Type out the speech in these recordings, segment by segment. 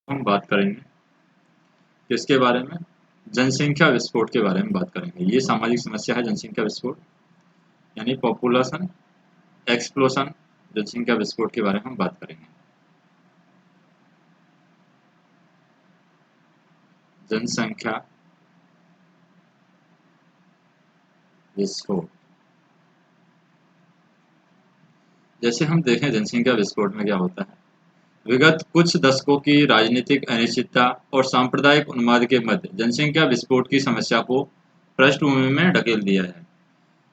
हम बात करेंगे किसके बारे में? जनसंख्या विस्फोट के बारे में बात करेंगे। ये सामाजिक समस्या है जनसंख्या विस्फोट, यानी पॉपुलेशन एक्सप्लोशन। जनसंख्या विस्फोट के बारे में हम बात करेंगे। जनसंख्या विस्फोट, जैसे हम देखें जनसंख्या विस्फोट में क्या होता है। विगत कुछ दशकों की राजनीतिक अनिश्चितता और सांप्रदायिक उन्माद के मध्य जनसंख्या विस्फोट की समस्या को पृष्ठभूमि में ढकेल दिया है।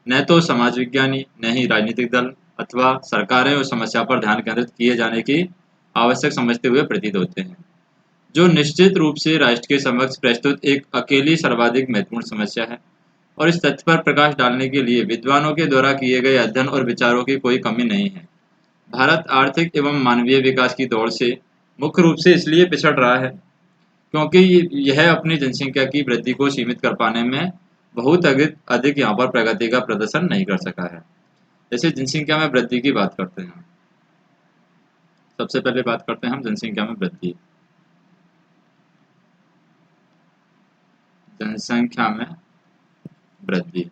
न तो समाज विज्ञानी, न ही राजनीतिक दल अथवा सरकारें उस समस्या पर ध्यान केंद्रित किए जाने की आवश्यक समझते हुए प्रतीत होते हैं, जो निश्चित रूप से राष्ट्र के समक्ष प्रस्तुत एक अकेली सर्वाधिक महत्वपूर्ण समस्या है। और इस तथ्य पर प्रकाश डालने के लिए विद्वानों के द्वारा किए गए अध्ययन और विचारों की कोई कमी नहीं है। भारत आर्थिक एवं मानवीय विकास की दौड़ से मुख्य रूप से इसलिए पिछड़ रहा है क्योंकि यह अपनी जनसंख्या की वृद्धि को सीमित कर पाने में बहुत अधिक अधिक यहाँ पर प्रगति का प्रदर्शन नहीं कर सका है। जैसे जनसंख्या में वृद्धि की बात करते हैं, सबसे पहले बात करते हैं हम जनसंख्या में वृद्धि। जनसंख्या में वृद्धि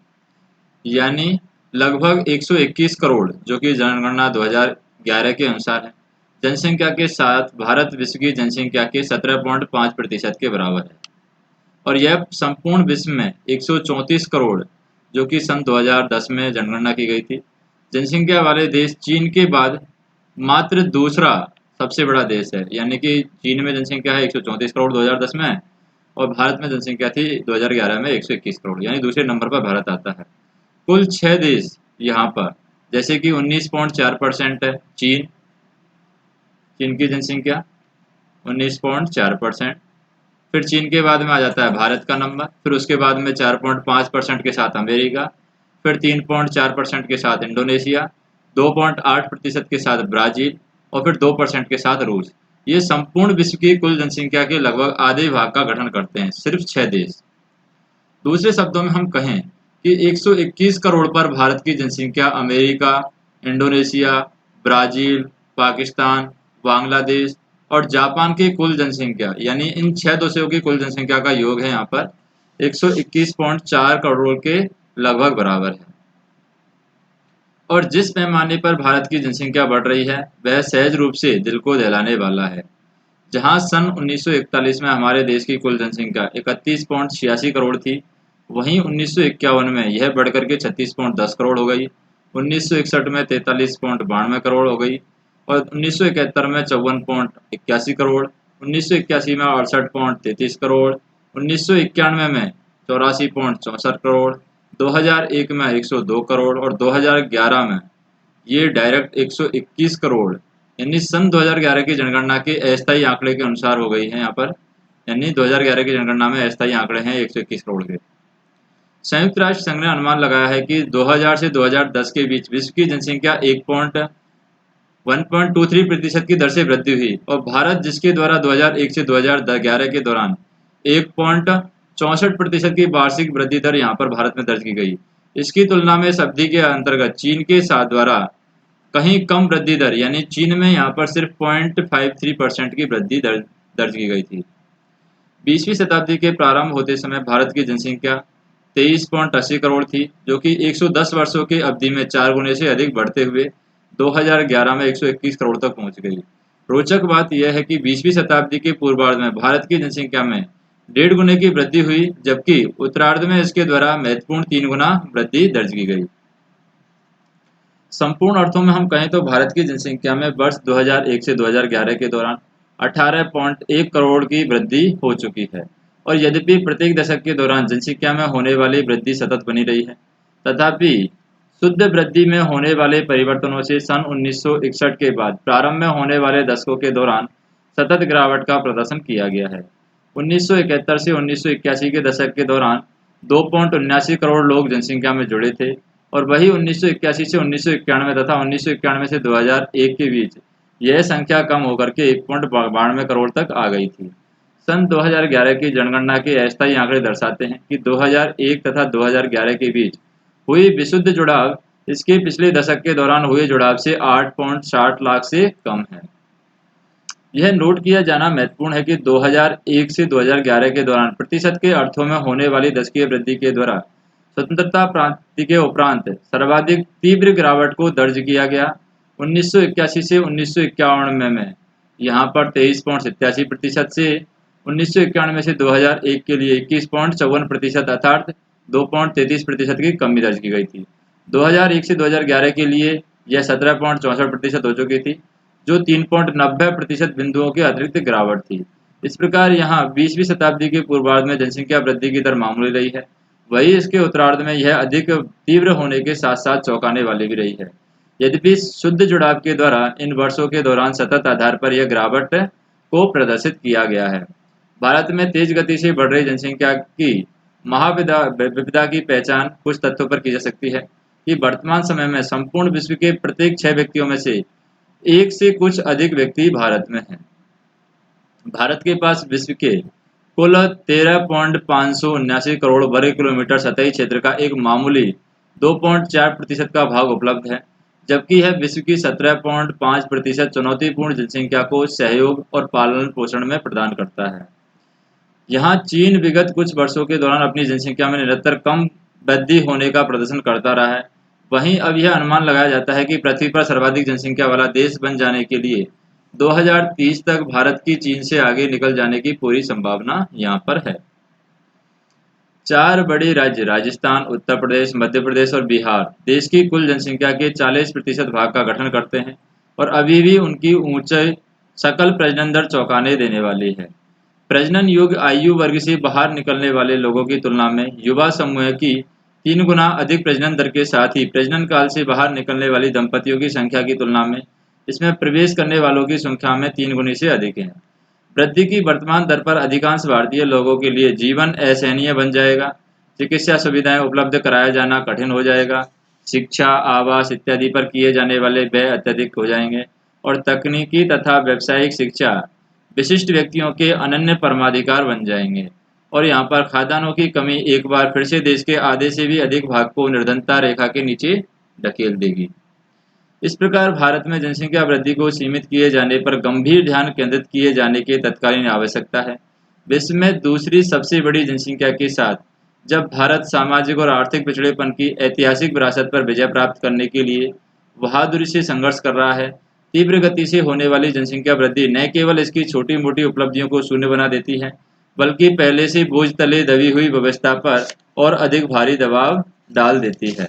यानी लगभग 121 करोड़, जो कि जनगणना 2011 के अनुसार है, जनसंख्या के साथ भारत विश्व की जनसंख्या के 17.5% के बराबर है। और यह संपूर्ण विश्व में 134 करोड़, जो कि सन 2010 में जनगणना की गई थी, जनसंख्या वाले देश चीन के बाद मात्र दूसरा सबसे बड़ा देश है। यानी कि चीन में जनसंख्या है 134 करोड़ 2010 में, और भारत में जनसंख्या थी 2011 में 121 करोड़, यानी दूसरे नंबर पर भारत आता है। कुल 6 देश यहाँ पर, जैसे कि 19.4% है चीन, चीन की जनसंख्या 19.4%। फिर चीन के बाद में आ जाता है भारत का नंबर, फिर उसके बाद में 4.5% के साथ अमेरिका, फिर 3.4% के साथ इंडोनेशिया, 2.8% के साथ ब्राज़ील, और फिर 2% के साथ रूस। ये संपूर्ण विश्व की कुल जनसंख्या के लगभग आधे भाग का गठन करते हैं, सिर्फ 6 देश। दूसरे शब्दों में हम कहें कि 121 करोड़ पर भारत की जनसंख्या America, Indonesia, Brazil, Pakistan, Bangladesh और जापान की कुल जनसंख्या, यानी इन 6 देशों की कुल जनसंख्या का योग है यहाँ पर 121.4 करोड़ के लगभग बराबर है। और जिस पैमाने पर भारत की जनसंख्या बढ़ रही है वह सहज रूप से दिल को दहलाने वाला है। जहां सन 1941 में हमारे देश की कुल जनसंख्या 31.86 करोड़ थी, वहीं 1951 में यह बढ़कर के 36.10 करोड़ हो गई, 1961 में 43.92 करोड़ हो गई, और 1971 में 54.81 करोड़, 1981 में 68.33 करोड़, 1991 में 84.64 करोड़, 2001 में 102 करोड़, और 2011 में ये डायरेक्ट 121 करोड़, यानी सन 2011 की जनगणना के अस्थायी आंकड़े के अनुसार हो गई है यहाँ पर। यानी 2011 की जनगणना में अस्थायी आंकड़े हैं 121 करोड़ के। संयुक्त राष्ट्र संघ ने अनुमान लगाया है कि 2000 से 2010 के बीच विश्व की जनसंख्या 1.23% की दर से वृद्धि हुई, और भारत जिसके द्वारा 2001 से 2011 के दौरान 1.64% की वार्षिक वृद्धि दर यहाँ पर भारत में दर्ज की गई। इसकी तुलना में इस अवधि के अंतर्गत चीन के साथ द्वारा कहीं कम वृद्धि दर, यानी चीन में यहाँ पर सिर्फ 0.53% की वृद्धि दर्ज की गई थी। 20वीं शताब्दी के प्रारंभ होते समय भारत की जनसंख्या 23.80 करोड़ थी, जो कि 110 वर्षों की अवधि में 4 गुने से अधिक बढ़ते हुए 2011 में 121 करोड़ तक पहुंच गई। रोचक बात यह है कि 20वीं शताब्दी के पूर्वार्ध में भारत की जनसंख्या में 1.5 गुने की वृद्धि हुई, जबकि उत्तरार्ध में इसके द्वारा महत्वपूर्ण 3 गुना वृद्धि दर्ज की गई। संपूर्ण अर्थों में हम कहें तो भारत की जनसंख्या में वर्ष 2001 से 2011 के दौरान 18.1 करोड़ की वृद्धि हो चुकी है। और यद्यपि प्रत्येक दशक के दौरान जनसंख्या में होने वाली वृद्धि सतत बनी रही है, तथापि शुद्ध वृद्धि में होने वाले परिवर्तनों से सन 1961 के बाद प्रारंभ में होने वाले दशकों के दौरान सतत गिरावट का प्रदर्शन किया गया है। 1971 से 1981 के दशक के दौरान 2.79 करोड़ लोग जनसंख्या में जुड़े थे, और वही 1981 से 1991 तथा 1991 से 2001 के बीच यह संख्या कम होकर के 1.92 करोड़ तक आ गई थी। सन 2011 की जनगणना के अस्थायी आंकड़े दर्शाते हैं कि 2001 तथा 2011 के बीच हुई विशुद्ध जुड़ाव इसके पिछले दशक के दौरान हुए जुड़ाव से 8.60 लाख से कम है। यह नोट किया जाना महत्वपूर्ण है कि 2001 से 2011 के दौरान प्रतिशत के अर्थों में होने वाली दशकीय वृद्धि के द्वारा स्वतंत्रता प्राप्ति के उपरांत सर्वाधिक तीव्र गिरावट को दर्ज किया गया। 1981 से 1991 में यहाँ पर 23.87% से 1991 से 2001 के लिए 21.54% अर्थात 2.33% की कमी दर्ज की गई थी। 2001 से 2011 के लिए यह 17.64% हो चुकी थी, जो 3.90% बिंदुओं की अतिरिक्त गिरावट थी। इस प्रकार यहाँ 20वीं शताब्दी के पूर्वार्ध में जनसंख्या वृद्धि की दर मामूली रही है, वही इसके उत्तरार्ध में यह अधिक तीव्र होने के साथ साथ चौंकाने वाली भी रही है। यद्यपि शुद्ध जुड़ाव के द्वारा इन वर्षों के दौरान सतत आधार पर यह गिरावट को प्रदर्शित किया गया है। भारत में तेज गति से बढ़ रही जनसंख्या की विविधता की पहचान कुछ तथ्यों पर की जा सकती है कि वर्तमान समय में संपूर्ण विश्व के प्रत्येक 6 व्यक्तियों में से एक से कुछ अधिक व्यक्ति भारत में हैं। भारत के पास विश्व के कुल 13.579 करोड़ वर्ग किलोमीटर सतही क्षेत्र का एक मामूली 2.4% का भाग उपलब्ध है, जबकि यह विश्व की 17.5% चुनौतीपूर्ण जनसंख्या को सहयोग और पालन पोषण में प्रदान करता है। यहाँ चीन विगत कुछ वर्षों के दौरान अपनी जनसंख्या में निरंतर कम वृद्धि होने का प्रदर्शन करता रहा है। वहीं अब यह अनुमान लगाया जाता है कि पृथ्वी पर सर्वाधिक जनसंख्या वाला देश बन जाने के लिए 2030 तक भारत की चीन से आगे निकल जाने की पूरी संभावना यहाँ पर है। 4 बड़े राज्य राजस्थान, उत्तर प्रदेश, मध्य प्रदेश और बिहार देश की कुल जनसंख्या के 40% भाग का गठन करते हैं और अभी भी उनकी ऊंचाई सकल प्रजनन दर चौंकाने देने वाली है। प्रजनन योग्य आयु वर्ग से बाहर निकलने वाले लोगों की तुलना में युवा समूह की 3 गुना अधिक प्रजनन दर के साथ ही प्रजनन काल से बाहर निकलने वाली दंपतियों की संख्या की तुलना में इसमें प्रवेश करने वालों की संख्या में 3 गुनी से अधिक है। वृद्धि की वर्तमान दर पर अधिकांश भारतीय लोगों के लिए जीवन असहनीय बन जाएगा। चिकित्सा सुविधाएं उपलब्ध कराया जाना कठिन हो जाएगा। शिक्षा, आवास इत्यादि पर किए जाने वाले व्यय अत्यधिक हो जाएंगे और तकनीकी तथा व्यावसायिक शिक्षा विशिष्ट व्यक्तियों के अनन्य परमाधिकार बन जाएंगे और यहाँ पर खाद्यान्नों की कमी एक बार फिर से देश के आधे से भी अधिक भाग को निर्धनता रेखा के नीचे ढकेल देगी। इस प्रकार भारत में जनसंख्या वृद्धि को सीमित किए जाने पर गंभीर ध्यान केंद्रित किए जाने की तत्कालीन आवश्यकता है। विश्व में दूसरी सबसे बड़ी जनसंख्या के साथ जब भारत सामाजिक और आर्थिक पिछड़ेपन की ऐतिहासिक विरासत पर विजय प्राप्त करने के लिए बहादुरी से संघर्ष कर रहा है, तीव्र गति से होने वाली जनसंख्या वृद्धि न केवल इसकी छोटी मोटी उपलब्धियों को शून्य बना देती है, बल्कि पहले से बोझ तले दबी हुई व्यवस्था पर और अधिक भारी दबाव डाल देती है।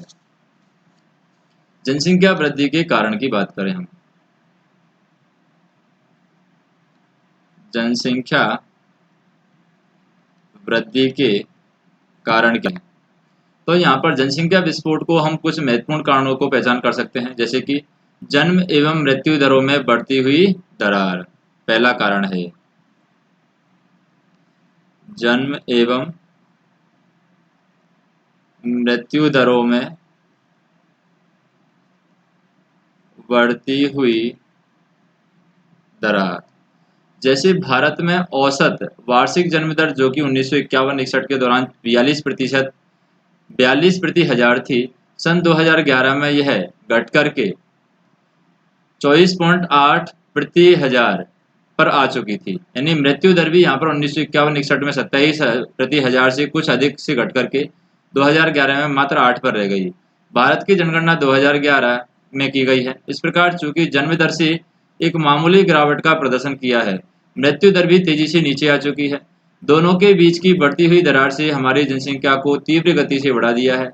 जनसंख्या वृद्धि के कारण की बात करें हम, जनसंख्या वृद्धि के कारण क्या है? तो यहाँ पर जनसंख्या विस्फोट को हम कुछ महत्वपूर्ण कारणों को पहचान कर सकते हैं, जैसे कि जन्म एवं मृत्यु दरों में बढ़ती हुई दरार पहला कारण है। जन्म एवं मृत्यु दरों में बढ़ती हुई दरार। जैसे भारत में औसत वार्षिक जन्म दर जो कि 1951-61 के दौरान 42 प्रति हजार थी, सन 2011 में यह घट करके 24.8 प्रति हजार पर आ चुकी थी। यानी मृत्यु दर भी यहाँ पर 1951-61 में 27 प्रति हजार से कुछ अधिक से घट करके 2011 में मात्र 8 पर रह गई। भारत की जनगणना 2011 में की गई है। इस प्रकार चूंकि जन्म दर से एक मामूली गिरावट का प्रदर्शन किया है, मृत्यु दर भी तेजी से नीचे आ चुकी है। दोनों के बीच की बढ़ती हुई दरार से हमारी जनसंख्या को तीव्र गति से बढ़ा दिया है।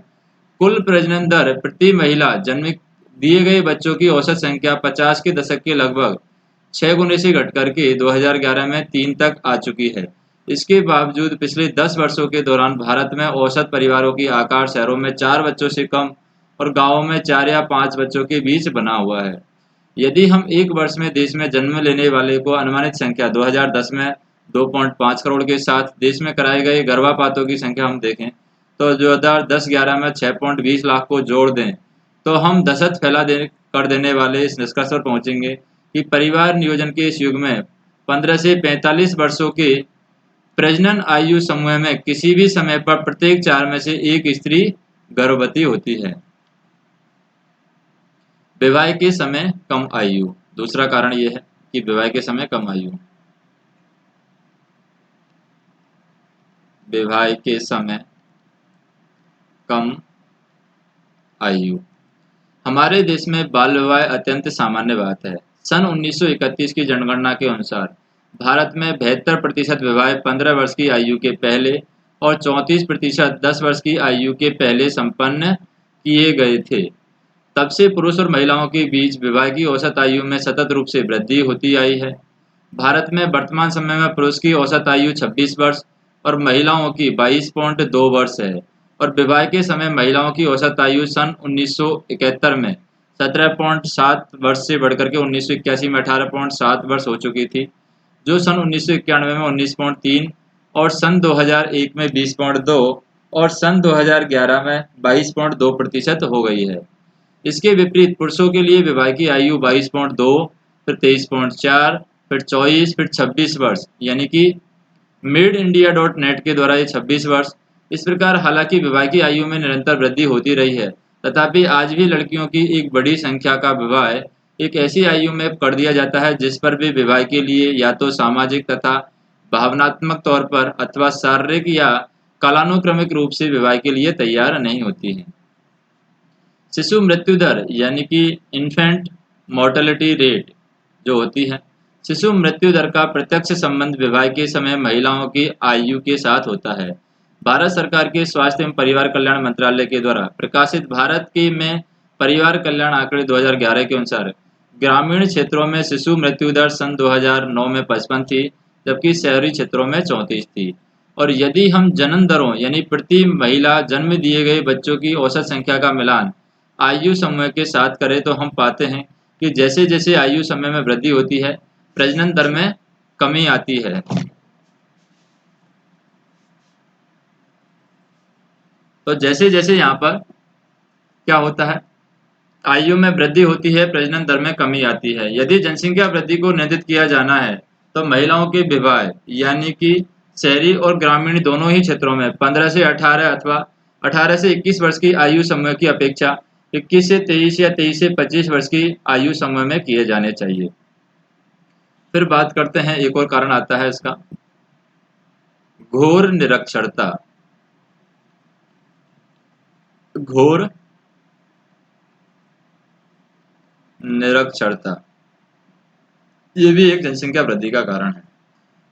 कुल प्रजनन दर प्रति महिला जन्म दिए गए बच्चों की औसत संख्या 50 के दशक के लगभग 6 गुने से घट करके 2011 में 3 तक आ चुकी है। इसके बावजूद पिछले 10 वर्षों के दौरान भारत में औसत परिवारों की आकार शहरों में 4 बच्चों से कम और गांवों में 4 या 5 बच्चों के बीच बना हुआ है। यदि हम एक वर्ष में देश में जन्म लेने वाले को अनुमानित संख्या 2010 में 2.5 करोड़ के साथ देश में कराए गए गर्भपातों की संख्या हम देखें तो 2010-11 में 6.20 लाख को जोड़ दें तो हम दशक कर देने वाले इस निष्कर्ष पर पहुंचेंगे कि परिवार नियोजन के इस युग में 15 से 45 वर्षों के प्रजनन आयु समूह में किसी भी समय पर प्रत्येक 4 में से एक स्त्री गर्भवती होती है। विवाह के समय कम आयु दूसरा कारण यह है। कि विवाह के समय कम आयु, विवाह के समय कम आयु। हमारे देश में बाल विवाह अत्यंत सामान्य बात है। सन 1931 की जनगणना के अनुसार भारत में 72% विवाह 15 वर्ष की आयु के पहले और 34% 10 वर्ष की आयु के पहले संपन्न किए गए थे। तब से पुरुष और महिलाओं के बीच विवाह की औसत आयु में सतत रूप से वृद्धि होती आई है। भारत में वर्तमान समय में पुरुष की औसत आयु 26 वर्ष और महिलाओं की 22.2 वर्ष है और विवाह के समय महिलाओं की औसत आयु सन 1971 में 17.7 वर्ष से बढ़कर के 1981 में 18.7 वर्ष हो चुकी थी, जो सन 1991 में 19.3 और सन 2001 में 20.2 और सन 2011 में 22.2% हो गई है। इसके विपरीत पुरुषों के लिए विवाह की आयु 22.2, फिर 23.4, फिर 24, फिर 26 वर्ष, यानी कि midindia.net के द्वारा ये 26 वर्ष। इस प्रकार हालांकि विवाह की आयु में निरंतर वृद्धि होती रही है, तथापि आज भी लड़कियों की एक बड़ी संख्या का विवाह एक ऐसी आयु में कर दिया जाता है जिस पर वे विवाह के लिए या तो सामाजिक तथा भावनात्मक तौर पर अथवा शारीरिक या कालानुक्रमिक रूप से विवाह के लिए तैयार नहीं होती हैं। शिशु मृत्यु दर यानी कि इन्फेंट मोर्टेलिटी रेट जो होती है, शिशु मृत्यु दर का प्रत्यक्ष संबंध विवाह के समय महिलाओं की आयु के साथ होता है। भारत सरकार के स्वास्थ्य एवं परिवार कल्याण मंत्रालय के द्वारा प्रकाशित भारत के में परिवार कल्याण आंकड़े 2011 के अनुसार ग्रामीण क्षेत्रों में शिशु मृत्यु दर सन 2009 में 55 थी, जबकि शहरी क्षेत्रों में 34 थी। और यदि हम जन्म दरों यानी प्रति महिला जन्म दिए गए बच्चों की औसत संख्या का मिलान आयु समूह के साथ करें तो हम पाते हैं कि जैसे जैसे आयु समय में वृद्धि होती है, प्रजनन दर में कमी आती है। तो जैसे जैसे यहाँ पर क्या होता है, आयु में वृद्धि होती है, प्रजनन दर में कमी आती है। यदि जनसंख्या वृद्धि को नियंत्रित किया जाना है तो महिलाओं के विवाह यानी कि शहरी और ग्रामीण दोनों ही क्षेत्रों में 15 से 18 अथवा 18 से 21 वर्ष की आयु समूह की अपेक्षा 21 से 23 या 23 से 25 वर्ष की आयु समूह में किए जाने चाहिए। फिर बात करते हैं, एक और कारण आता है इसका, घोर निरक्षरता। घोर निरक्षरता ये भी एक जनसंख्या वृद्धि का कारण है।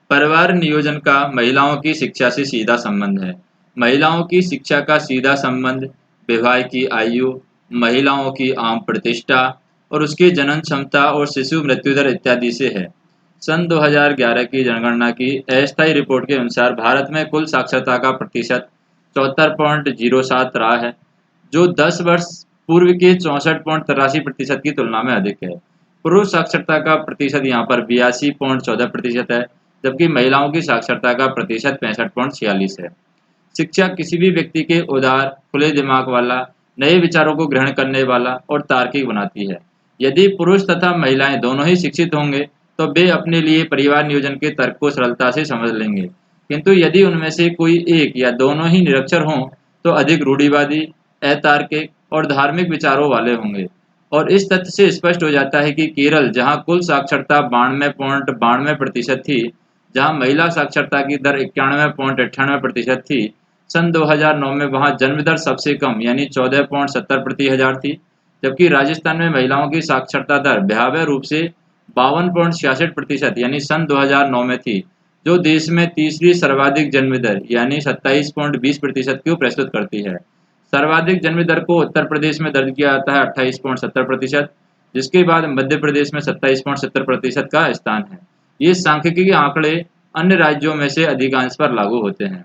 परिवार नियोजन का महिलाओं की शिक्षा से सीधा संबंध है। महिलाओं की शिक्षा का सीधा संबंध विवाह की आयु, महिलाओं की आम प्रतिष्ठा और उसकी जनन क्षमता और शिशु मृत्यु दर इत्यादि से है। सन 2011 की जनगणना की अस्थायी रिपोर्ट के अनुसार भारत में कुल साक्षरता का प्रतिशत 74.07 रहा है, जो 10 वर्ष पूर्व के 64.83% की तुलना में अधिक है। पुरुष साक्षरता का प्रतिशत यहाँ पर 82.14% है, जबकि महिलाओं की साक्षरता का प्रतिशत 65.46 है। शिक्षा किसी भी व्यक्ति के उदार, खुले दिमाग वाला, नए विचारों को ग्रहण करने वाला और तार्किक बनाती है। यदि पुरुष तथा महिलाएं दोनों ही शिक्षित होंगे तो वे अपने लिए परिवार नियोजन के तर्क को सरलता से समझ लेंगे, किंतु यदि उनमें से कोई एक या दोनों ही निरक्षर हों तो अधिक रूढ़िवादी, अतार्किक और धार्मिक विचारों वाले होंगे। और इस तथ्य से स्पष्ट हो जाता है कि केरल, जहां कुल साक्षरता 92.92% थी, जहां महिला साक्षरता की दर 91.98% थी, सन 2009 में वहां जन्म दर सबसे कम यानी 14.70 प्रति हजार थी, जबकि राजस्थान में महिलाओं की साक्षरता दर भयावह रूप से 52.66% यानी सन 2009 में थी, जो देश में तीसरी सर्वाधिक जन्म दर यानी 27.20% को प्रस्तुत करती है। सर्वाधिक जन्म दर को उत्तर प्रदेश में दर्ज किया जाता है 28.70%, जिसके बाद मध्य प्रदेश में 27.70% का स्थान है। ये सांख्यिकी आंकड़े अन्य राज्यों में से अधिकांश पर लागू होते हैं।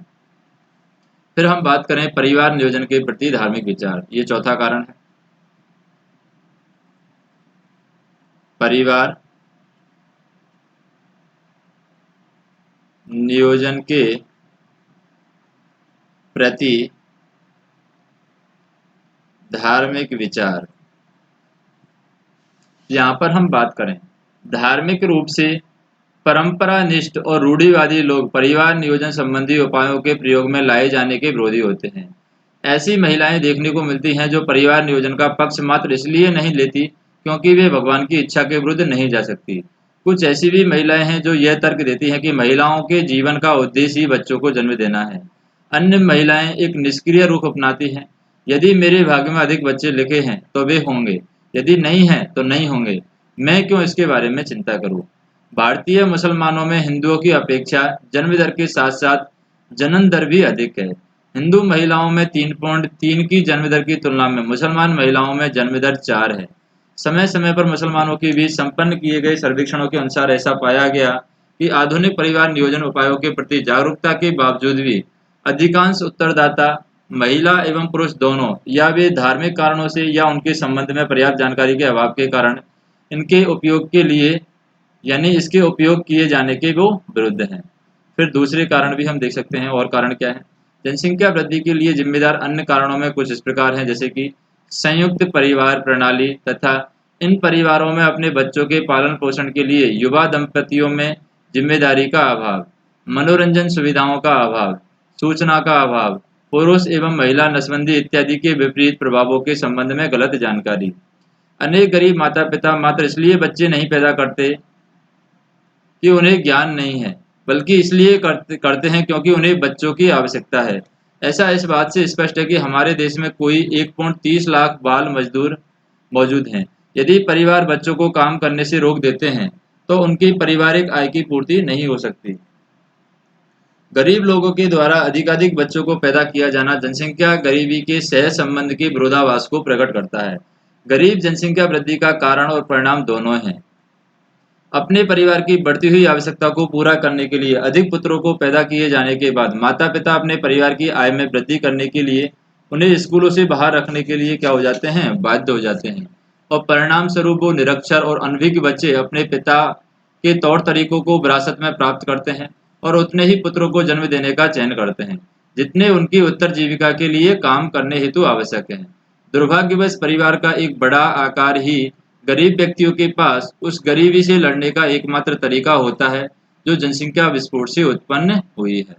फिर हम बात करें परिवार नियोजन के प्रति धार्मिक विचार, ये चौथा कारण है। परिवार नियोजन के प्रति धार्मिक विचार, यहाँ पर हम बात करें, धार्मिक रूप से परंपरानिष्ठ और रूढ़िवादी लोग परिवार नियोजन संबंधी उपायों के प्रयोग में लाए जाने के विरोधी होते हैं। ऐसी महिलाएं देखने को मिलती हैं जो परिवार नियोजन का पक्ष मात्र इसलिए नहीं लेती क्योंकि वे भगवान की इच्छा के विरुद्ध नहीं जा सकती, कुछ ऐसी भी महिलाएं हैं जो यह तर्क देती हैं कि महिलाओं के जीवन का उद्देश्य ही बच्चों को जन्म देना है। अन्य महिलाएं एक निष्क्रिय रुख अपनाती हैं। यदि मेरे भाग्य में अधिक बच्चे लिखे हैं तो वे होंगे, यदि नहीं हैं तो नहीं होंगे। मैं क्यों इसके बारे में चिंता करूं? भारतीय मुसलमानों में हिंदुओं की अपेक्षा जन्म दर के साथ साथ जनन दर भी अधिक है। हिंदू महिलाओं में 3.3 की जन्म दर की तुलना में मुसलमान महिलाओं में जन्म दर 4 है। समय समय पर मुसलमानों के बीच संपन्न किए गए सर्वेक्षणों के अनुसार ऐसा पाया गया कि आधुनिक परिवार नियोजन उपायों के प्रति जागरूकता के बावजूद भी अधिकांश उत्तरदाता, महिला एवं पुरुष दोनों, या वे धार्मिक कारणों से या उनके संबंध में पर्याप्त जानकारी के अभाव के कारण इनके उपयोग के लिए यानी इसके उपयोग किए जाने के वो विरुद्ध हैं। फिर दूसरे कारण भी हम देख सकते हैं। और कारण क्या है? जनसंख्या वृद्धि के लिए जिम्मेदार अन्य कारणों में कुछ इस प्रकार हैं, जैसे कि संयुक्त परिवार प्रणाली तथा इन परिवारों में अपने बच्चों के पालन पोषण के लिए युवा दंपतियों में जिम्मेदारी का अभाव, मनोरंजन सुविधाओं का अभाव, सूचना का अभाव, पुरुष एवं महिला नसबंदी इत्यादि के विपरीत प्रभावों के संबंध में गलत जानकारी। अनेक गरीब माता पिता मात्र इसलिए बच्चे नहीं पैदा करते कि उन्हें ज्ञान नहीं है, बल्कि इसलिए करते हैं क्योंकि उन्हें बच्चों की आवश्यकता है। ऐसा इस बात से स्पष्ट है कि हमारे देश में कोई 1.30 लाख बाल मजदूर मौजूद हैं। यदि परिवार बच्चों को काम करने से रोक देते हैं तो उनकी पारिवारिक आय की पूर्ति नहीं हो सकती। गरीब लोगों के द्वारा अधिकाधिक बच्चों को पैदा किया जाना जनसंख्या गरीबी के सह संबंध के विरोधाभास को प्रकट करता है। गरीब जनसंख्या वृद्धि का कारण और परिणाम दोनों हैं। अपने परिवार की बढ़ती हुई आवश्यकता को पूरा करने के लिए अधिक पुत्रों को पैदा किए जाने के बाद माता पिता अपने परिवार की आय में वृद्धि करने के लिए उन्हें स्कूलों से बाहर रखने के लिए क्या हो जाते हैं? बाध्य हो जाते हैं। और परिणाम स्वरूप वो निरक्षर और अनभिज्ञ बच्चे अपने पिता के तौर तरीकों को विरासत में प्राप्त करते हैं और उतने ही पुत्रों को जन्म देने का चयन करते हैं जितने उनकी उत्तर जीविका के लिए काम करने हेतु आवश्यक हैं। दुर्भाग्यवश परिवार का एक बड़ा आकार ही गरीब व्यक्तियों के पास उस गरीबी से लड़ने का एकमात्र तरीका होता है जो जनसंख्या विस्फोट से उत्पन्न हुई है।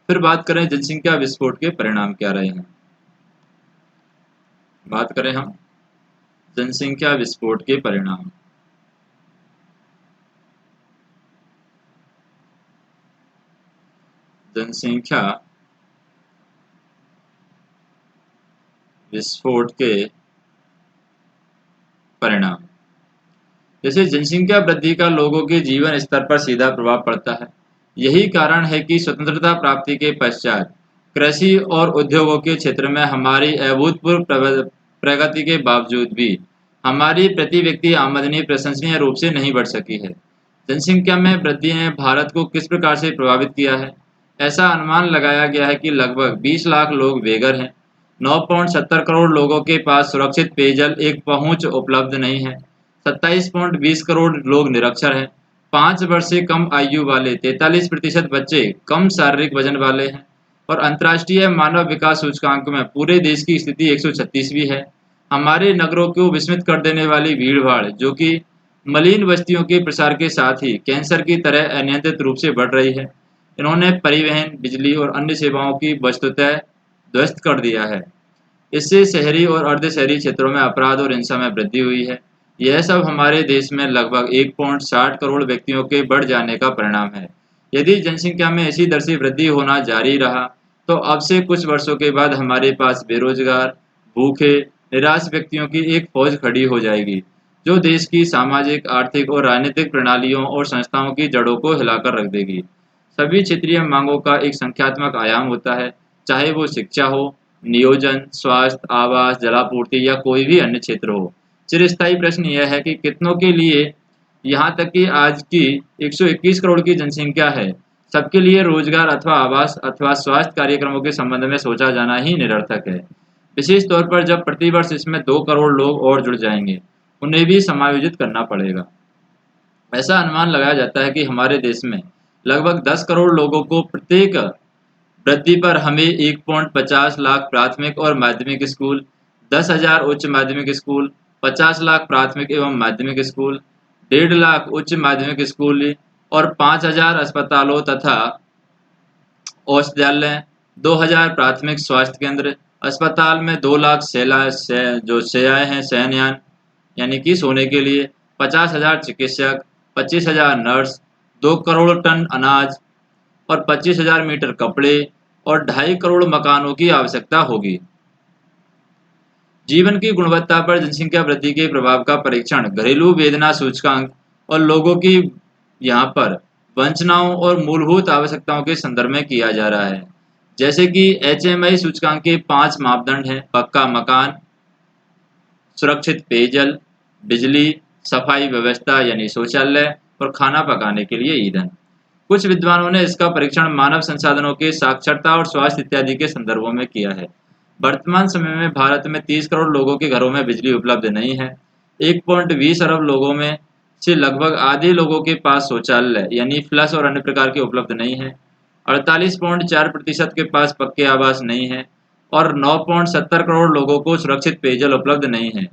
फिर बात करें जनसंख्या विस्फोट के परिणाम क्या रहे हैं। बात करें हम जनसंख्या विस्फोट के परिणाम। जनसंख्या विस्फोट के परिणाम। जैसे जनसंख्या वृद्धि का लोगों के जीवन स्तर पर सीधा प्रभाव पड़ता है। यही कारण है कि स्वतंत्रता प्राप्ति के पश्चात कृषि और उद्योगों के क्षेत्र में हमारी अभूतपूर्व प्रगति के बावजूद भी हमारी प्रति व्यक्ति आमदनी प्रशंसनीय रूप से नहीं बढ़ सकी है। जनसंख्या में वृद्धि ने भारत को किस प्रकार से प्रभावित किया है? ऐसा अनुमान लगाया गया है कि लगभग 20 लाख लोग बेघर हैं। 9.70 करोड़ लोगों के पास सुरक्षित पेयजल एक पहुंच उपलब्ध नहीं है। 27.20 करोड़ लोग निरक्षर हैं। 5 वर्ष से कम आयु वाले 43% बच्चे कम शारीरिक वजन वाले हैं। और अंतर्राष्ट्रीय मानव विकास सूचकांक में पूरे देश की स्थिति 136वीं है। हमारे नगरों को विस्मित कर देने वाली भीड़-भाड़, जो कि मलिन बस्तियों के प्रसार के साथ ही कैंसर की तरह अनियंत्रित रूप से बढ़ रही है, इन्होंने परिवहन, बिजली और अन्य सेवाओं की वस्तुतः ध्वस्त कर दिया है। इससे शहरी और अर्ध शहरी क्षेत्रों में अपराध और हिंसा में वृद्धि हुई है। यह सब हमारे देश में लगभग 1.60 करोड़ व्यक्तियों के बढ़ जाने का परिणाम है। यदि जनसंख्या में इसी दर से वृद्धि होना जारी रहा तो अब से कुछ वर्षों के बाद हमारे पास बेरोजगार, भूखे, निराश व्यक्तियों की एक फौज खड़ी हो जाएगी जो देश की सामाजिक, आर्थिक और राजनीतिक प्रणालियों और संस्थाओं की जड़ों को हिलाकर रख देगी। सभी क्षेत्रीय मांगों का एक संख्यात्मक आयाम होता है, चाहे वो शिक्षा हो, नियोजन, स्वास्थ्य, आवास, जलापूर्ति या कोई भी अन्य क्षेत्र हो। चिरस्थायी प्रश्न यह है कि कितनों के लिए, यहाँ तक कि आज की 121 करोड़ की जनसंख्या है, सबके लिए रोजगार अथवा आवास अथवा स्वास्थ्य कार्यक्रमों के संबंध में सोचा जाना ही निरर्थक है। विशेष तौर पर जब प्रतिवर्ष इसमें 2 करोड़ लोग और जुड़ जाएंगे, उन्हें भी समायोजित करना पड़ेगा। ऐसा अनुमान लगाया जाता है कि हमारे देश में लगभग 10 करोड़ लोगों को प्रत्येक वृद्धि पर हमें 1.50 लाख प्राथमिक और माध्यमिक स्कूल, 10,000 उच्च माध्यमिक स्कूल, 50 लाख प्राथमिक एवं माध्यमिक स्कूल, 1.5 लाख उच्च माध्यमिक स्कूल और 5,000 अस्पतालों तथा औषधालय, 2,000 प्राथमिक स्वास्थ्य केंद्र, अस्पताल में 2 लाख जो शैयाएं हैं, शयनयान यानी कि सोने के लिए, 50,000 चिकित्सक, 25,000 नर्स, 2 करोड़ टन अनाज और 25,000 मीटर कपड़े और 2.5 करोड़ मकानों की आवश्यकता होगी। जीवन की गुणवत्ता पर जनसंख्या वृद्धि के प्रभाव का परीक्षण घरेलू वेदना सूचकांक और लोगों की यहाँ पर वंचनाओं और मूलभूत आवश्यकताओं के संदर्भ में किया जा रहा है। जैसे कि HMI सूचकांक के 5 मापदंड हैं: पक्का मकान, सुरक्षित पेयजल, बिजली, सफाई व्यवस्था यानी शौचालय और खाना पकाने के लिए ईंधन। कुछ विद्वानों ने इसका परीक्षण मानव संसाधनों के साक्षरता और स्वास्थ्य इत्यादि के संदर्भों में किया है। वर्तमान समय में भारत में 30 करोड़ लोगों के घरों में बिजली उपलब्ध नहीं है। 1.20 अरब लोगों में से लगभग आधे लोगों के पास शौचालय यानी फ्लश और अन्य प्रकार के उपलब्ध नहीं है। 48.4% के पास पक्के आवास नहीं है और 9.70 करोड़ लोगों को सुरक्षित पेयजल उपलब्ध नहीं है।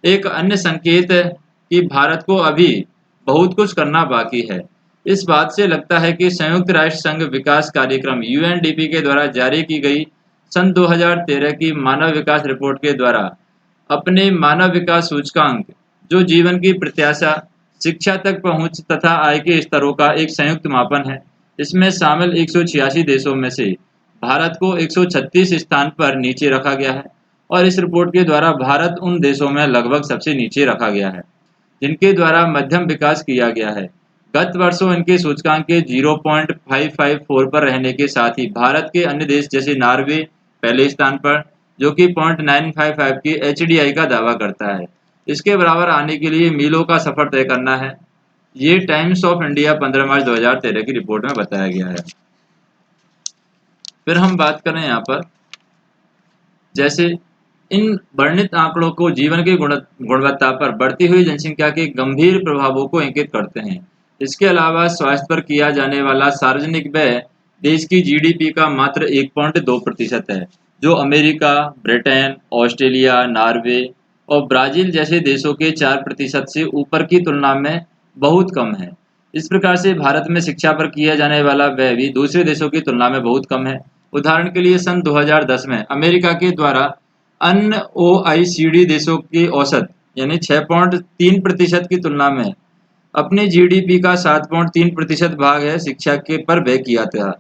एक अन्य संकेत है कि भारत को अभी बहुत कुछ करना बाकी है। इस बात से लगता है कि संयुक्त राष्ट्र संघ विकास कार्यक्रम UNDP के द्वारा जारी की गई सन 2013 की मानव विकास रिपोर्ट के द्वारा अपने मानव विकास सूचकांक, जो जीवन की प्रत्याशा, शिक्षा तक पहुंच तथा आय के स्तरों का एक संयुक्त मापन है, इसमें शामिल 186 देशों में से भारत को 136 स्थान पर नीचे रखा गया है और इस रिपोर्ट के द्वारा भारत उन देशों में लगभग सबसे नीचे रखा गया है जिनके द्वारा मध्यम विकास किया गया है। गत वर्षों इनके सूचकांक के 0.554 पर रहने के साथ ही भारत के अन्य देश जैसे नॉर्वे पहले स्थान पर, जो कि 0.955 की HDI का दावा करता है, इसके बराबर आने के लिए मीलों का सफर तय करना है। ये टाइम्स ऑफ इंडिया 15 मार्च 2013 की रिपोर्ट में बताया गया है। फिर हम बात करें यहाँ पर, जैसे इन वर्णित आंकड़ों को जीवन की गुणवत्ता पर बढ़ती हुई जनसंख्या के गंभीर प्रभावों को इंगित करते हैं। इसके अलावा स्वास्थ्य पर किया जाने वाला सार्वजनिक व्यय देश की GDP का मात्र 1.2% है, जो अमेरिका, ब्रिटेन, ऑस्ट्रेलिया, नॉर्वे और ब्राजील जैसे देशों के 4% से ऊपर की तुलना में बहुत कम है। इस प्रकार से भारत में शिक्षा पर किया जाने वाला व्यय भी दूसरे देशों की तुलना में बहुत कम है। उदाहरण के लिए सन 2010 में अमेरिका के द्वारा अन्य OECD देशों की औसत यानी 6.3% की तुलना में अपने GDP का 7.3% भाग है शिक्षा के पर व्यय किया था।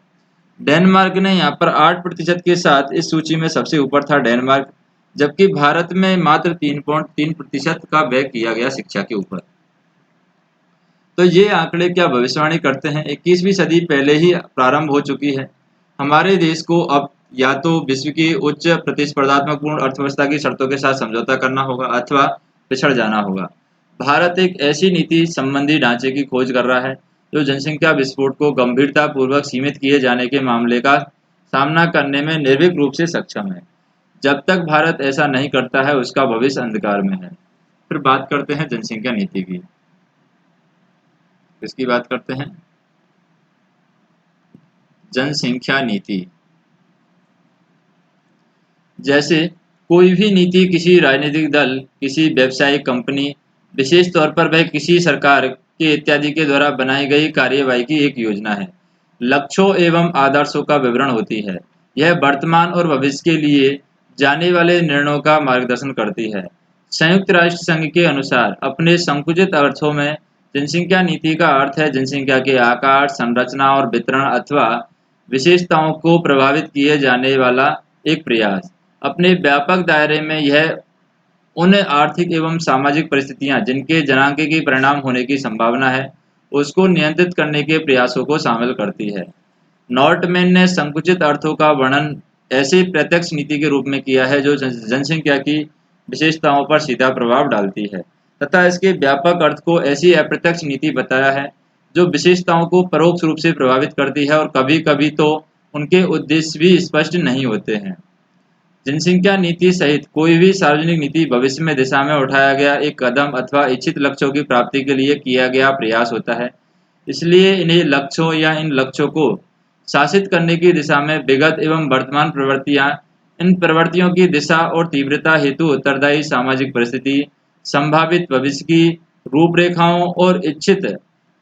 डेनमार्क ने यहाँ पर 8% के साथ इस सूची में सबसे ऊपर था डेनमार्क, जबकि भारत में मात्र 3.3% का व्यय किया गया शिक्षा के ऊपर। तो ये आंकड़े क्या भविष्यवाणी करते हैं? 21वीं सदी पहले ही प्रारंभ हो चुकी है। हमारे देश को अब या तो विश्व की उच्च प्रतिस्पर्धात्मक अर्थव्यवस्था की शर्तों के साथ समझौता करना होगा अथवा पिछड़ जाना होगा। भारत एक ऐसी नीति संबंधी ढांचे की खोज कर रहा है जो जनसंख्या विस्फोट को गंभीरतापूर्वक सीमित किए जाने के मामले का सामना करने में निर्भीक रूप से सक्षम है। जब तक भारत ऐसा नहीं करता है उसका भविष्य अंधकार में है। फिर बात करते हैं जनसंख्या नीति की। किसकी बात करते हैं? जनसंख्या नीति। जैसे कोई भी नीति किसी राजनीतिक दल, किसी व्यावसायिक कंपनी, विशेष तौर पर वह किसी सरकार के इत्यादि के द्वारा बनाई गई कार्यवाही की एक योजना है, लक्ष्यों एवं आदर्शों का विवरण होती है। यह वर्तमान और भविष्य के लिए जाने वाले निर्णयों का मार्गदर्शन करती है। संयुक्त राष्ट्र संघ के अनुसार अपने संकुचित अर्थों में जनसंख्या नीति का अर्थ है जनसंख्या के आकार, संरचना और वितरण अथवा विशेषताओं को प्रभावित किए जाने वाला एक प्रयास। अपने व्यापक दायरे में यह उन आर्थिक एवं सामाजिक परिस्थितियां जिनके जनांक की परिणाम होने की संभावना है उसको नियंत्रित करने के प्रयासों को शामिल करती है। नॉर्टमैन ने संकुचित अर्थों का वर्णन ऐसे प्रत्यक्ष नीति के रूप में किया है जो जनसंख्या की विशेषताओं पर सीधा प्रभाव डालती है, तथा इसके व्यापक अर्थ को ऐसी अप्रत्यक्ष नीति बताया है जो विशेषताओं को परोक्ष रूप से प्रभावित करती है और कभी कभी तो उनके उद्देश्य भी स्पष्ट नहीं होते हैं। जनसंख्या नीति सहित कोई भी सार्वजनिक नीति भविष्य में दिशा में उठाया गया एक कदम अथवा इच्छित लक्ष्यों की प्राप्ति के लिए किया गया प्रयास होता है। इसलिए इन्हें लक्ष्यों या इन लक्ष्यों को शासित करने की दिशा में विगत एवं वर्तमान प्रवृत्तियां, इन प्रवृत्तियों की दिशा और तीव्रता हेतु उत्तरदायी सामाजिक परिस्थिति, संभावित भविष्य की रूपरेखाओं और इच्छित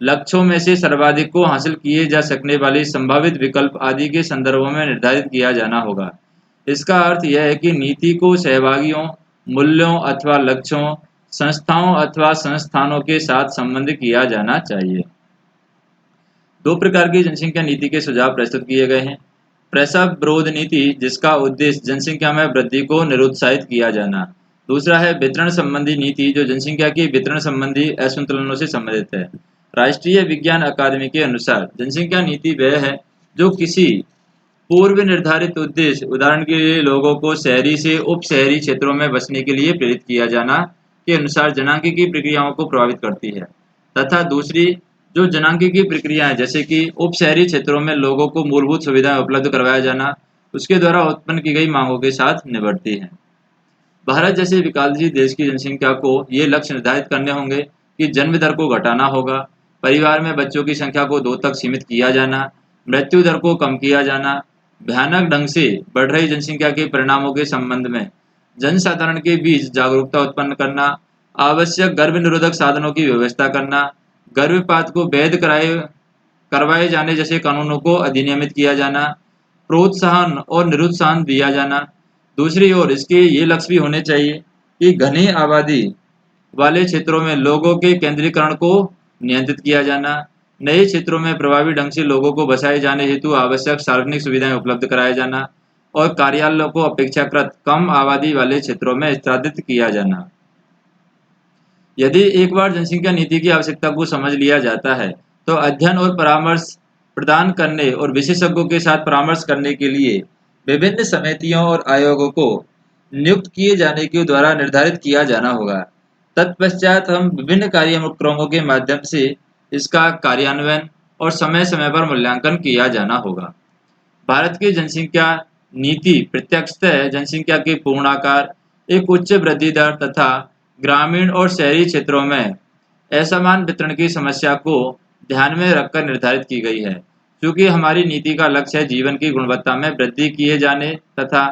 लक्ष्यों में से सर्वाधिक को हासिल किए जा सकने वाली संभावित विकल्प आदि के संदर्भों में निर्धारित किया जाना होगा। इसका अर्थ यह है कि नीति को सहभागियों, मूल्यों अथवा लक्ष्यों, संस्थाओं अथवा संस्थानों के साथ संबंध किया जाना चाहिए। दो प्रकार की जनसंख्या नीति के सुझाव प्रस्तुत किए गए हैं। प्रसव विरोध नीति, जिसका उद्देश्य जनसंख्या में वृद्धि को निरुत्साहित किया जाना। दूसरा है वितरण संबंधी नीति, जो जनसंख्या की वितरण संबंधी असंतुलनों से संबंधित है। राष्ट्रीय विज्ञान अकादमी के अनुसार जनसंख्या नीति वह है जो किसी पूर्व निर्धारित उद्देश्य, उदाहरण के लिए लोगों को शहरी से उप शहरी क्षेत्रों में बसने के लिए प्रेरित किया जाना, के अनुसार जनांगीकी प्रक्रियाओं को प्रभावित करती है। तथा दूसरी जो जनांगीकी प्रक्रिया है, जैसे कि उप शहरी क्षेत्रों में लोगों को मूलभूत सुविधाएं उपलब्ध करवाया जाना, उसके द्वारा उत्पन्न की गई मांगों के साथ निपटती है। भारत जैसे विकासशील देश की जनसंख्या को ये लक्ष्य निर्धारित करने होंगे कि जन्म दर को घटाना होगा, परिवार में बच्चों की संख्या को 2 तक सीमित किया जाना, मृत्यु दर को कम किया जाना, भयानक ढंग से बढ़ रही जनसंख्या के परिणामों के संबंध में जनसाधारण के बीच जागरूकता उत्पन्न करना, आवश्यक गर्भ निरोधक साधनों की व्यवस्था करना, गर्भपात को वैध करवाए जाने जैसे कानूनों को अधिनियमित किया जाना, प्रोत्साहन और निरुत्साहन दिया जाना। दूसरी ओर इसके ये लक्ष्य भी होने चाहिए कि घनी आबादी वाले क्षेत्रों में लोगों के केंद्रीकरण को नियंत्रित किया जाना, नए क्षेत्रों में प्रभावी ढंग से लोगों को बसाए जाने हेतु आवश्यक सार्वजनिक सुविधाएं उपलब्ध कराया जाना और कार्यालयों को अपेक्षाकृत कम आबादी वाले क्षेत्रों में स्थापित किया जाना। यदि एक बार जनसंख्या नीति की आवश्यकता को समझ लिया जाता है, तो अध्ययन और परामर्श प्रदान करने और विशेषज्ञों के साथ परामर्श करने के लिए विभिन्न समितियों और आयोगों को नियुक्त किए जाने के द्वारा निर्धारित किया जाना होगा। तत्पश्चात हम विभिन्न कार्यक्रमों के माध्यम से इसका कार्यान्वयन और समय समय पर मूल्यांकन किया जाना होगा। भारत की जनसंख्या नीति प्रत्यक्षतः जनसंख्या के पूर्णाकार, एक उच्च वृद्धि दर तथा ग्रामीण और शहरी क्षेत्रों में असमान वितरण की समस्या को ध्यान में रखकर निर्धारित की गई है। चूंकि हमारी नीति का लक्ष्य है जीवन की गुणवत्ता में वृद्धि किए जाने तथा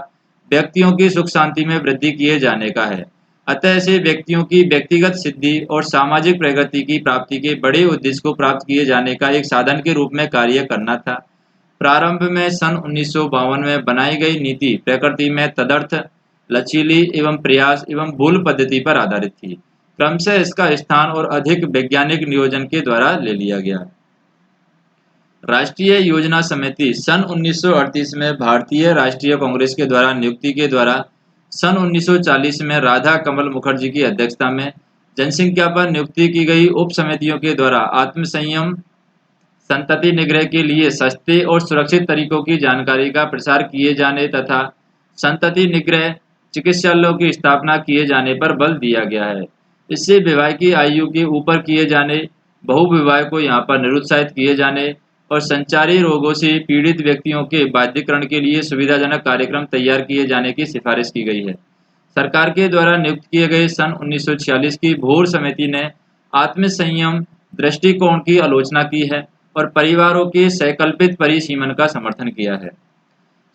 व्यक्तियों की सुख शांति में वृद्धि किए जाने का है, अतः इसे व्यक्तियों की व्यक्तिगत सिद्धि और सामाजिक प्रगति की प्राप्ति के बड़े उद्देश्य को प्राप्त किए जाने का एक साधन के रूप में कार्य करना था। प्रारंभ में सन 1952 में बनाई गई नीति प्रकृति में तदर्थ, लचीली एवं प्रयास एवं भूल पद्धति पर आधारित थी। क्रमशः इसका स्थान और अधिक वैज्ञानिक नियोजन के द्वारा ले लिया गया। राष्ट्रीय योजना समिति सन 1938 में भारतीय राष्ट्रीय कांग्रेस के द्वारा नियुक्ति के द्वारा सन 1940 में राधा कमल मुखर्जी की अध्यक्षता में जनसंख्या पर नियुक्ति की गई उप समितियों के द्वारा आत्म संयम, संतति निग्रह के लिए सस्ते और सुरक्षित तरीकों की जानकारी का प्रसार किए जाने तथा संतति निग्रह चिकित्सालयों की स्थापना किए जाने पर बल दिया गया है। इससे विवाह की आयु के ऊपर किए जाने, बहुविवाह को यहाँ पर निरुत्साहित किए जाने और संचारी रोगों से पीड़ित व्यक्तियों के बाध्यकरण के लिए सुविधाजनक कार्यक्रम तैयार किए जाने की सिफारिश की गई है। सरकार के द्वारा नियुक्त किए गए सन 1946 की भोर समिति ने आत्म संयम दृष्टिकोण की आलोचना की है और परिवारों के सहकल्पित परिसीमन का समर्थन किया है।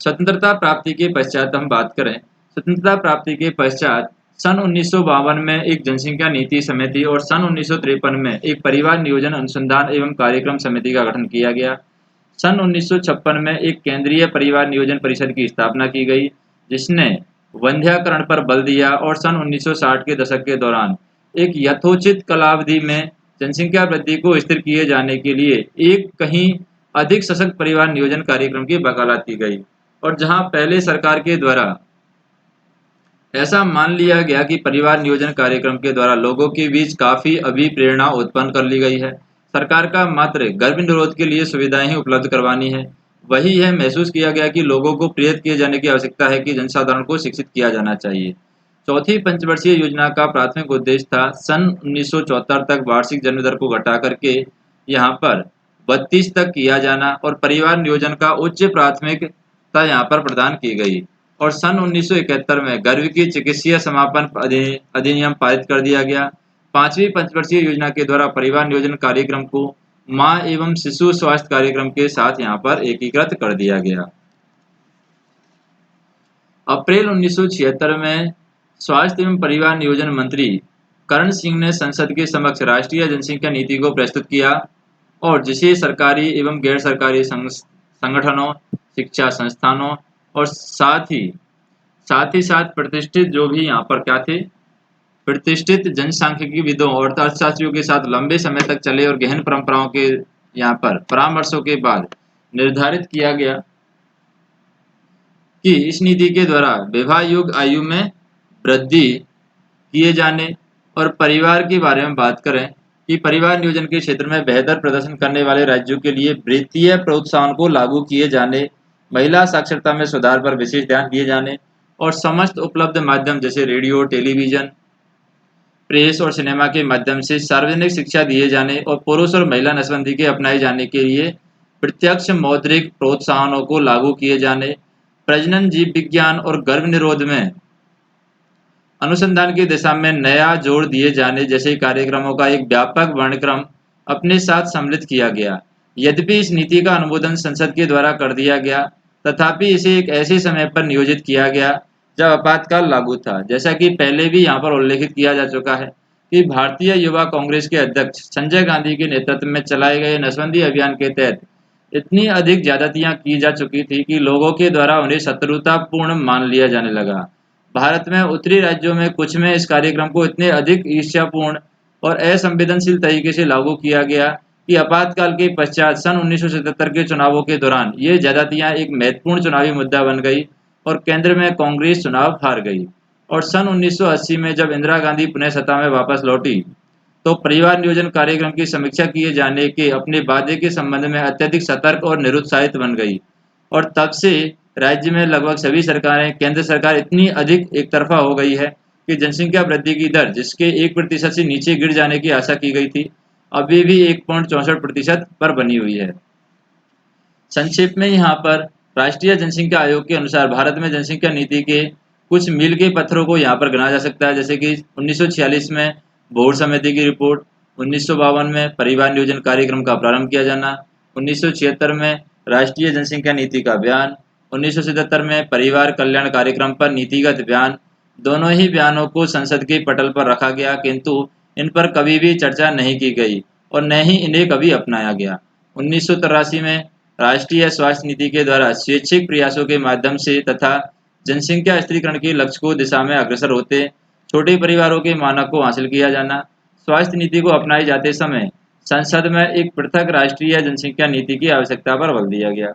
स्वतंत्रता प्राप्ति के पश्चात हम बात करें, स्वतंत्रता प्राप्ति के पश्चात सन 1952 में एक जनसंख्या नीति समिति और सन 1953 में एक परिवार नियोजन अनुसंधान एवं कार्यक्रम समिति का गठन किया गया। सन 1956 में एक केंद्रीय परिवार नियोजन परिषद की स्थापना की गई, जिसने वंध्याकरण पर बल दिया और सन 1960 के दशक के दौरान एक यथोचित कालावधि में जनसंख्या वृद्धि को स्थिर किए जाने के लिए एक कहीं अधिक सशक्त परिवार नियोजन कार्यक्रम की वकालत की गई। और जहां पहले सरकार के द्वारा ऐसा मान लिया गया कि परिवार नियोजन कार्यक्रम के द्वारा लोगों के बीच काफी अभिप्रेरणा उत्पन्न कर ली गई है, सरकार का मात्र गर्भ निरोध के लिए सुविधाएं ही उपलब्ध करवानी है, वही यह महसूस किया गया कि लोगों को प्रेरित किए जाने की आवश्यकता है कि जनसाधारण को शिक्षित किया जाना चाहिए। चौथी पंचवर्षीय योजना का प्राथमिक उद्देश्य था सन 1974 तक वार्षिक जन्म दर को घटा करके यहाँ पर 32 तक किया जाना और परिवार नियोजन का उच्च प्राथमिकता यहाँ पर प्रदान की गई। और सन 1971 में गर्भ की चिकित्सीय समापन अधिनियम पारित कर दिया गया। पांचवी पंचवर्षीय योजना के द्वारा परिवार नियोजन कार्यक्रम को मां एवं शिशु स्वास्थ्य कार्यक्रम के साथ यहाँ पर एकीकृत कर दिया गया। अप्रैल 1976 में स्वास्थ्य एवं परिवार नियोजन मंत्री करण सिंह ने संसद के समक्ष राष्ट्रीय जनसंख्या नीति को प्रस्तुत किया और जिसे सरकारी एवं गैर सरकारी संगठनों, शिक्षा संस्थानों और साथ ही साथ प्रतिष्ठित जो भी यहाँ पर क्या थे, प्रतिष्ठित जनसांख्यिकीविदों और अर्थशास्त्रियों के साथ लंबे समय तक चले और गहन परंपराओं के यहाँ पर परामर्शों के बाद निर्धारित किया गया कि इस नीति के द्वारा विवाह योग्य आयु में वृद्धि किए जाने और परिवार के बारे में बात करें कि परिवार नियोजन के क्षेत्र में बेहतर प्रदर्शन करने वाले राज्यों के लिए वित्तीय प्रोत्साहन को लागू किए जाने, महिला साक्षरता में सुधार पर विशेष ध्यान दिए जाने और समस्त उपलब्ध माध्यम जैसे रेडियो, टेलीविजन, प्रेस और सिनेमा के माध्यम से सार्वजनिक शिक्षा दिए जाने और पुरुष और महिला नसबंदी के अपनाए जाने के लिए प्रत्यक्ष मौद्रिक प्रोत्साहनों को लागू किए जाने, प्रजनन, जीव विज्ञान और गर्भ निरोध में अनुसंधान की दिशा में नया जोर दिए जाने जैसे कार्यक्रमों का एक व्यापक वर्णक्रम अपने साथ सम्मिलित किया गया। यद्यपि इस नीति का अनुमोदन संसद के द्वारा कर दिया गया, तथापि इसे एक ऐसे समय पर नियोजित किया गया जब आपातकाल लागू था। जैसा कि पहले भी यहाँ पर उल्लेखित किया जा चुका है कि भारतीय युवा कांग्रेस के अध्यक्ष संजय गांधी के नेतृत्व में चलाए गए नसबंदी अभियान के तहत इतनी अधिक ज्यादतियां की जा चुकी थी कि लोगों के द्वारा उन्हें शत्रुतापूर्ण मान लिया जाने लगा। भारत में उत्तरी राज्यों में कुछ में इस कार्यक्रम को इतने अधिक ईर्ष्यापूर्ण और असंवेदनशील तरीके से लागू किया गया कि आपातकाल के पश्चात सन 1977 के चुनावों के दौरान ये ज्यादतियां एक महत्वपूर्ण चुनावी मुद्दा बन गई और केंद्र में कांग्रेस चुनाव हार गई। और सन 1980 में जब इंदिरा गांधी पुनः सत्ता में वापस लौटी तो परिवार नियोजन कार्यक्रम की समीक्षा किए जाने के अपने वादे के संबंध में अत्यधिक सतर्क और निरुत्साहित बन गई और तब से राज्य में लगभग सभी सरकारें, केंद्र सरकार इतनी अधिक एक तरफा हो गई है कि जनसंख्या वृद्धि की दर जिसके 1% से नीचे गिर जाने की आशा की गई थी, अभी भी 1.64% पर बनी हुई है। संक्षेप में यहाँ पर राष्ट्रीय जनसंख्या आयोग के अनुसार भारत में जनसंख्या नीति के कुछ मील के पत्थरों को यहाँ पर गिना जा सकता है, जैसे कि 1946 में बोर्ड समिति की रिपोर्ट, 1952 में परिवार नियोजन कार्यक्रम का प्रारंभ किया जाना, 1976 में राष्ट्रीय जनसंख्या नीति का बयान, 1977 में परिवार कल्याण कार्यक्रम पर नीतिगत बयान। दोनों ही बयानों को संसद के पटल पर रखा गया, किंतु इन पर कभी भी चर्चा नहीं की गई और न ही इन्हें कभी अपनाया गया। 1983 में राष्ट्रीय स्वास्थ्य नीति के द्वारा स्वैच्छिक प्रयासों के माध्यम से तथा जनसंख्या स्थिरीकरण के लक्ष्य को दिशा में अग्रसर होते छोटे परिवारों के मानक को हासिल किया जाना। स्वास्थ्य नीति को अपनाए जाते समय संसद में एक पृथक राष्ट्रीय जनसंख्या नीति की आवश्यकता पर बल दिया गया।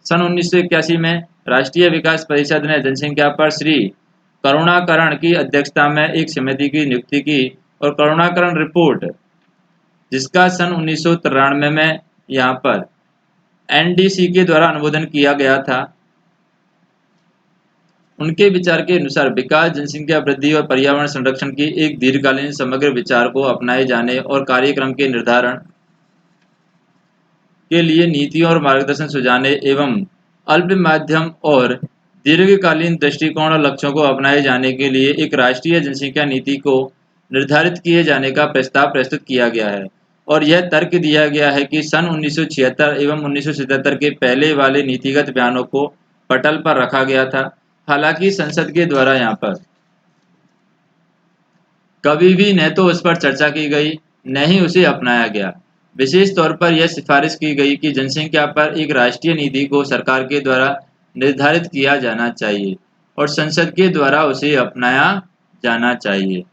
सन 1981 में राष्ट्रीय विकास परिषद ने जनसंख्या पर श्री करुणाकरण की अध्यक्षता में एक समिति की नियुक्ति की और करुणाकरण रिपोर्ट, जिसका सन 1993 में यहाँ पर एनडीसी के द्वारा अनुमोदन किया गया था, उनके विचार के अनुसार विकास, जनसंख्या वृद्धि और पर्यावरण संरक्षण की एक दीर्घकालीन समग्र विचार को अपनाए जाने और कार्यक्रम के निर्धारण के लिए नीतियों और मार्गदर्शन सुझाने एवं अल्प, मध्यम और दीर्घकालीन दृष्टिकोण और लक्ष्यों को अपनाए जाने के लिए एक राष्ट्रीय जनसंख्या नीति को निर्धारित किए जाने का प्रस्ताव प्रस्तुत किया गया है। और यह तर्क दिया गया है कि सन 1976 एवं 1977 के पहले वाले नीतिगत बयानों को पटल पर रखा गया था। हालांकि संसद के द्वारा यहाँ पर कभी भी न तो उस पर चर्चा की गई न ही उसे अपनाया गया। विशेष तौर पर यह सिफारिश की गई कि जनसंख्या पर एक राष्ट्रीय नीति को सरकार के द्वारा निर्धारित किया जाना चाहिए और संसद के द्वारा उसे अपनाया जाना चाहिए।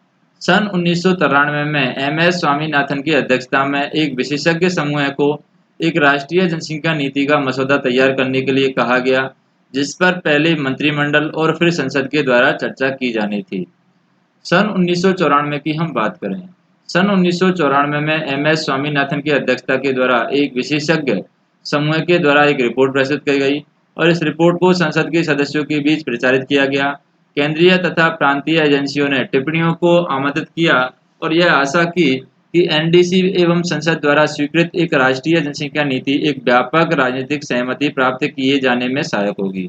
सन 1993 में एम.एस. स्वामीनाथन की अध्यक्षता में एक विशेषज्ञ समूह को एक राष्ट्रीय जनसंख्या नीति का मसौदा तैयार करने के लिए कहा गया, जिस पर पहले मंत्रिमंडल और फिर संसद के द्वारा चर्चा की जानी थी। सन 1994 की हम बात करें, सन 1994 में एम.एस. स्वामीनाथन की अध्यक्षता के द्वारा एक विशेषज्ञ समूह के द्वारा एक रिपोर्ट प्रस्तुत की गई और इस रिपोर्ट को संसद के सदस्यों के बीच प्रचारित किया गया। केंद्रीय तथा प्रांतीय एजेंसियों ने टिप्पणियों को आमंत्रित किया और यह आशा की कि एनडीसी एवं संसद द्वारा स्वीकृत एक राष्ट्रीय जनसंख्या नीति एक व्यापक राजनीतिक सहमति प्राप्त किए जाने में सहायक होगी।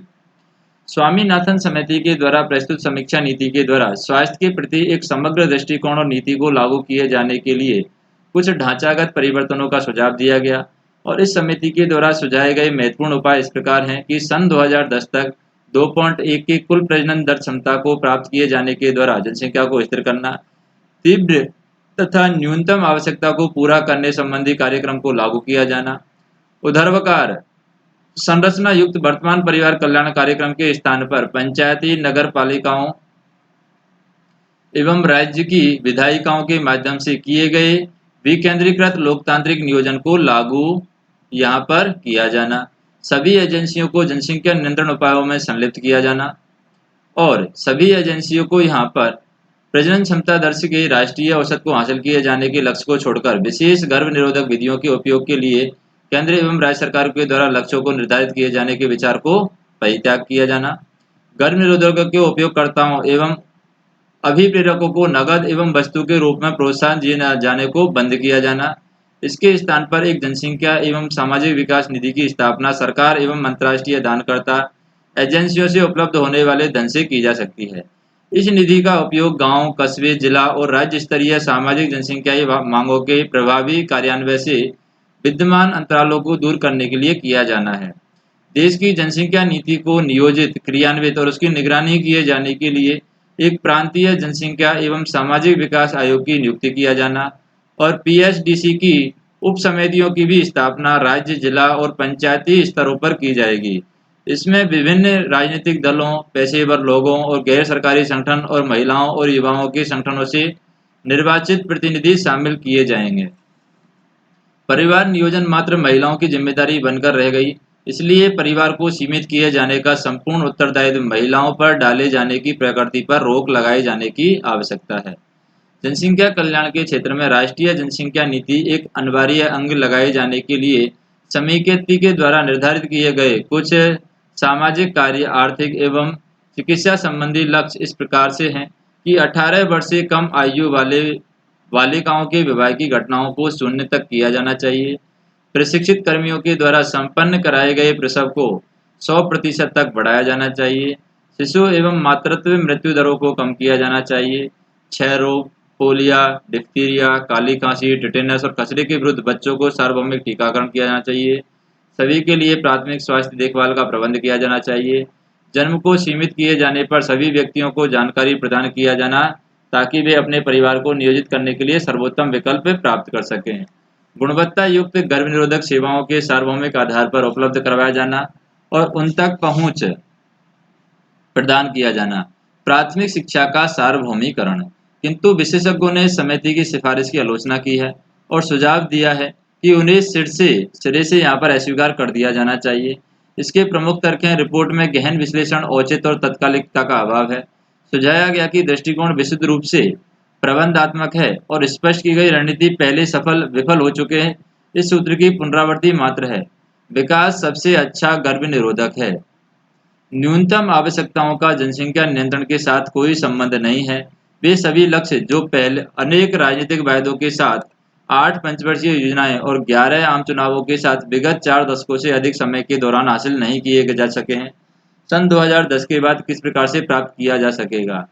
स्वामीनाथन समिति के द्वारा प्रस्तुत समीक्षा नीति के द्वारा स्वास्थ्य के प्रति एक समग्र दृष्टिकोण और नीति को लागू किए जाने के लिए कुछ ढांचागत परिवर्तनों का सुझाव दिया गया और इस समिति के द्वारा सुझाए गए महत्वपूर्ण उपाय इस प्रकार हैं कि सन 2010 तक 2.1 की कुल प्रजनन दर क्षमता को प्राप्त किए जाने के द्वारा जनसंख्या को स्थिर करना, तीव्र तथा न्यूनतम आवश्यकता को पूरा करने संबंधी कार्यक्रम को लागू किया जाना, ऊर्ध्वाधर संरचना युक्त वर्तमान परिवार कल्याण कार्यक्रम के स्थान पर पंचायती नगर पालिकाओं एवं राज्य की विधायिकाओं के माध्यम से किए गए विकेंद्रीकृत लोकतांत्रिक नियोजन को लागू यहाँ पर किया जाना, सभी एजेंसियों को जनसंख्या नियंत्रण उपायों में संलिप्त किया जाना और सभी एजेंसियों को यहाँ पर प्रजनन क्षमता दर के राष्ट्रीय औसत को हासिल किए जाने के लक्ष्य को छोड़कर विशेष गर्भ निरोधक विधियों के उपयोग के लिए केंद्र एवं राज्य सरकार के द्वारा लक्ष्यों को निर्धारित किए जाने के विचार को परित्याग किया जाना, गर्भ निरोधकों के उपयोगकर्ताओं एवं अभिप्रेरकों को नकद एवं वस्तु के रूप में प्रोत्साहन दिए जाने को बंद किया जाना, इसके स्थान पर एक जनसंख्या एवं सामाजिक विकास निधि की स्थापना सरकार एवं अंतर्राष्ट्रीय दानकर्ता एजेंसियों से उपलब्ध होने वाले धन से की जा सकती है। इस निधि का उपयोग गांव, कस्बे, जिला और राज्य स्तरीय सामाजिक जनसंख्याई मांगों के प्रभावी कार्यान्वयन से विद्यमान अंतरालों को दूर करने के लिए किया जाना है। देश की जनसंख्या नीति को नियोजित, क्रियान्वित और उसकी निगरानी किए जाने के लिए एक प्रांतीय जनसंख्या एवं सामाजिक विकास आयोग की नियुक्ति किया जाना और पीएचडीसी की उप समितियों की भी स्थापना राज्य, जिला और पंचायती स्तरों पर की जाएगी। इसमें विभिन्न राजनीतिक दलों, पेशेवर लोगों और गैर सरकारी संगठन और महिलाओं और युवाओं के संगठनों से निर्वाचित प्रतिनिधि शामिल किए जाएंगे। परिवार नियोजन मात्र महिलाओं की जिम्मेदारी बनकर रह गई, इसलिए परिवार को सीमित किए जाने का संपूर्ण उत्तरदायित्व महिलाओं पर डाले जाने की प्रकृति पर रोक लगाए जाने की आवश्यकता है। जनसंख्या कल्याण के क्षेत्र में राष्ट्रीय जनसंख्या नीति एक अनिवार्य अंग लगाए जाने के लिए समिति के द्वारा निर्धारित किए गए कुछ सामाजिक कार्य, आर्थिक एवं चिकित्सा संबंधी लक्ष्य इस प्रकार से हैं कि 18 वर्ष से कम आयु वाले बालिकाओं के विवाह की घटनाओं को शून्य तक किया जाना चाहिए। प्रशिक्षित कर्मियों के द्वारा संपन्न कराए गए प्रसव को 100% तक बढ़ाया जाना चाहिए। शिशु एवं मातृत्व मृत्यु दरों को कम किया जाना चाहिए। क्षय रोग, पोलिया, डिप्थीरिया, काली खांसी, टिटेनस और खसरे के विरुद्ध बच्चों को सार्वभौमिक टीकाकरण किया जाना चाहिए। सभी के लिए प्राथमिक स्वास्थ्य देखभाल का प्रबंध किया जाना चाहिए। जन्म को सीमित किए जाने पर सभी व्यक्तियों को जानकारी प्रदान किया जाना ताकि वे अपने परिवार को नियोजित करने के लिए सर्वोत्तम विकल्प प्राप्त कर सकें। गुणवत्ता युक्त गर्भ निरोधक सेवाओं के सार्वभौमिक आधार पर उपलब्ध करवाया जाना और उन तक पहुंच प्रदान किया जाना। प्राथमिक शिक्षा का सार्वभौमिकरण। किंतु विशेषज्ञों ने समिति की सिफारिश की आलोचना की है और सुझाव दिया है कि उन्हें सिरे से यहाँ पर अस्वीकार कर दिया जाना चाहिए। इसके प्रमुख तर्क हैं रिपोर्ट में गहन विश्लेषण, औचित्य और तत्कालिकता का अभाव है। सुझाया गया कि दृष्टिकोण विशुद्ध रूप से प्रबंधात्मक है और स्पष्ट की गई रणनीति पहले विफल हो चुके हैं। इस सूत्र की पुनरावृत्ति मात्र है। विकास सबसे अच्छा गर्भ निरोधक है। न्यूनतम आवश्यकताओं का जनसंख्या नियंत्रण के साथ कोई संबंध नहीं है। वे सभी लक्ष्य जो पहले अनेक राजनीतिक वायदों के साथ 8 पंचवर्षीय योजनाएं और 11 आम चुनावों के साथ विगत 4 दशकों से अधिक समय के दौरान हासिल नहीं किए जा सके हैं, सन 2010 के बाद किस प्रकार से प्राप्त किया जा सकेगा।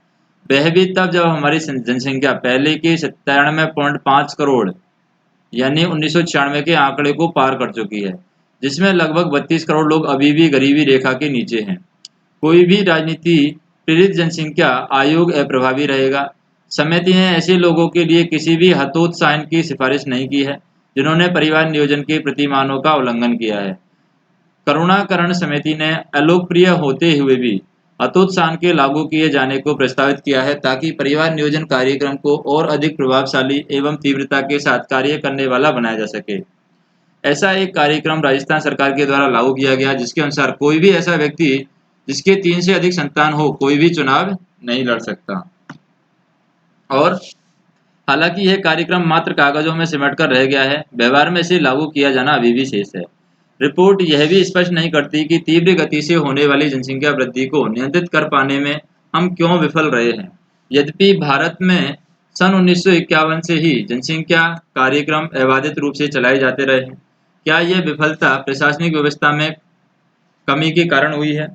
वह भी तब जब हमारी जनसंख्या पहले के 97.5 करोड़ यानी 1996 के आंकड़े को पार कर चुकी है, जिसमें लगभग 32 करोड़ लोग अभी भी गरीबी रेखा के नीचे हैं। कोई भी राजनीति प्रेरित जनसंख्या आयोग अप्रभावी रहेगा। समिति ने ऐसे लोगों के लिए किसी भी हतोत्साहन की सिफारिश नहीं की है जिन्होंने परिवार नियोजन के प्रतिमानों का उल्लंघन किया है। करुणाकरण समिति ने अलोकप्रिय होते हुए भी हतोत्साहन के लागू किए जाने को प्रस्तावित किया है ताकि परिवार नियोजन कार्यक्रम को और अधिक प्रभावशाली एवं तीव्रता के साथ कार्य करने वाला बनाया जा सके। ऐसा एक कार्यक्रम राजस्थान सरकार के द्वारा लागू किया गया जिसके अनुसार कोई भी ऐसा व्यक्ति जिसके 3 से अधिक संतान हो कोई भी चुनाव नहीं लड़ सकता। और हालांकि यह कार्यक्रम मात्र कागजों में सिमट कर रह गया है, व्यवहार में इसे लागू किया जाना अभी भी शेष है। रिपोर्ट यह भी स्पष्ट नहीं करती कि तीव्र गति से होने वाली जनसंख्या वृद्धि को नियंत्रित कर पाने में हम क्यों विफल रहे हैं। यद्यपि भारत में सन 1951 से ही जनसंख्या कार्यक्रम अबाधित रूप से चलाए जाते रहे हैं, क्या यह विफलता प्रशासनिक व्यवस्था में कमी के कारण हुई है?